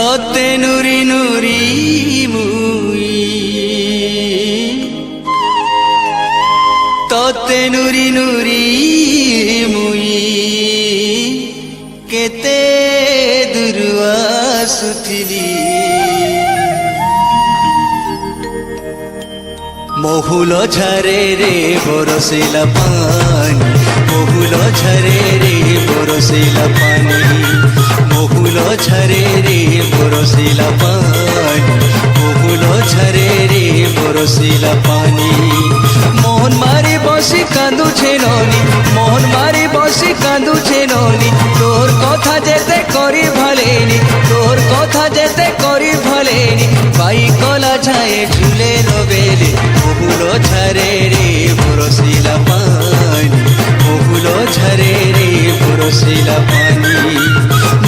ততে নুরি নুরি মুই ততে নুরি নুরি মুই কেতে দূরু আসুথিলি মহুল ঝরে রে বরসিলা পানি মহুল ঝরে রে বরসিলা পানি মহুল ঝরে রে বরসিলা পানি মহুল ঝরে রে বরসিলা পানি মোহন মারি বসি কাঁদুছে ননি মোহন মারি বসি কাঁদুছে ননি তোর কথা যেতে করি ভালেনি তোর কথা যেতে করি ভালেনি পাই কলা ছায়ে ঝুলে রবেলে মহুল ঝরে রে বরসিলা পানি মহুল ঝরে রে বরসিলা পানি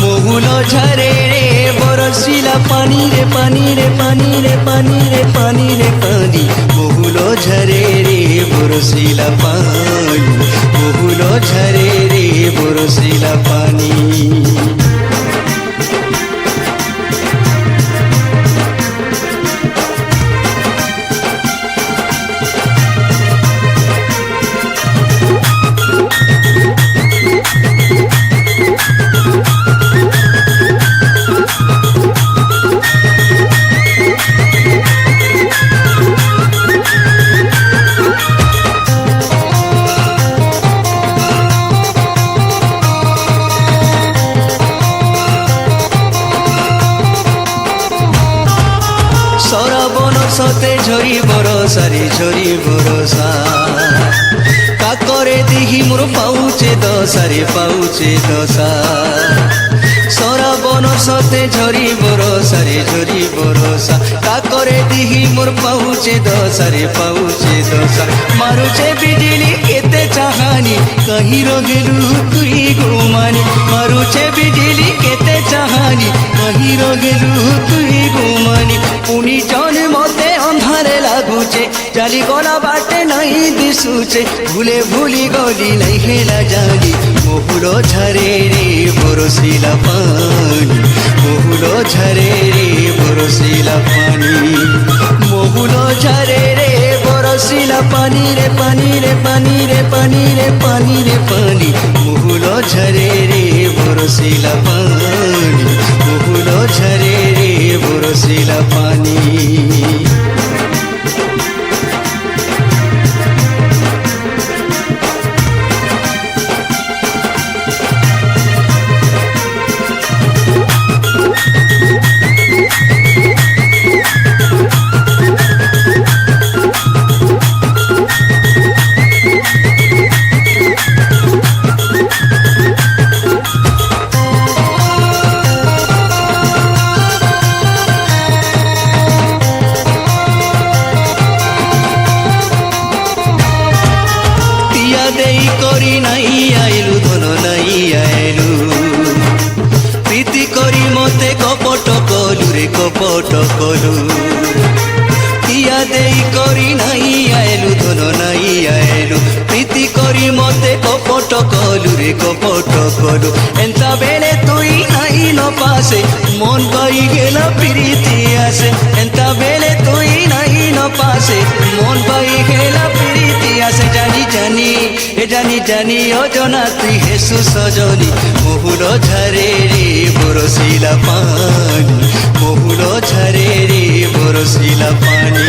মহুল ঝরে রে বরসিলা পানি রে পানি রে পানি রে পানি রে পানি রে পানি মহুল ঝরে রে বরসিলা পানি মহুল ঝরে রে বরসিলা পানি সরবন সতে ঝরি বরসারি ঝরি বরসা কাকরে দিহি মোর পাউছে দশারে পাউছে দশা সরবন সতে ঝরি বরসারে ঝরি বরসা কাকরে দিহি মোর পাউছে দশারে পাউছে দশা মারুছে বিজলি কেতে চাহানি কহি রগেলু তুই গুমানি মারুছে বিজলি কেতে চাহানি কহি রগেলু তুই গুমানি পুনি জন মতে ଅନ୍ଧାରେ ଲାଗୁଛେ ଚାଲି ଗଲା ବାଟେ ନାହିଁ ଦିଶୁଛେ ଭୁଲେ ଭୁଲି ଗଲି ନାହିଁ ହେଲା ଜାଣି ମହୁଲ ଝରେ ରେ ବରସିଲା ପାଣି ମହୁଲ ଝରେ ରେ ବରସିଲା ପାଣି ମହୁଲ ଝରେ ରେ ବରସିଲା ପାଣି ରେ ପାଣି ରେ ପାଣି ରେ ପାଣି ରେ ପାଣି ରେ ପାଣି ମହୁଲ ଝରେ ରେ ବରସିଲା ପାଣି ମହୁଲ ଝରେ ରେ ବରସିଲା ପାଣି দেই করি নাই আইলু ধন নাই আইলু প্রীতি করি মতে কপট কলু রে কপট কলু ইয়া দেই করি নাই আইলু ধন নাই আইলু প্রীতি করি মতে কপট কলু রে কপট কলু এন্তা বেলে তুই নাই ন পাশে মন পাই গেলা প্রীতি আসে এন্তা বেলে তুই নাই ন পাশে মন পাই গেলা প্রীতি আসে জানি জানি জানি জানি অজনা তুই হেসু সজনি মহুল ঝরে রে বরসিলা পানি মহুল ঝরে রে বরসিলা পানি।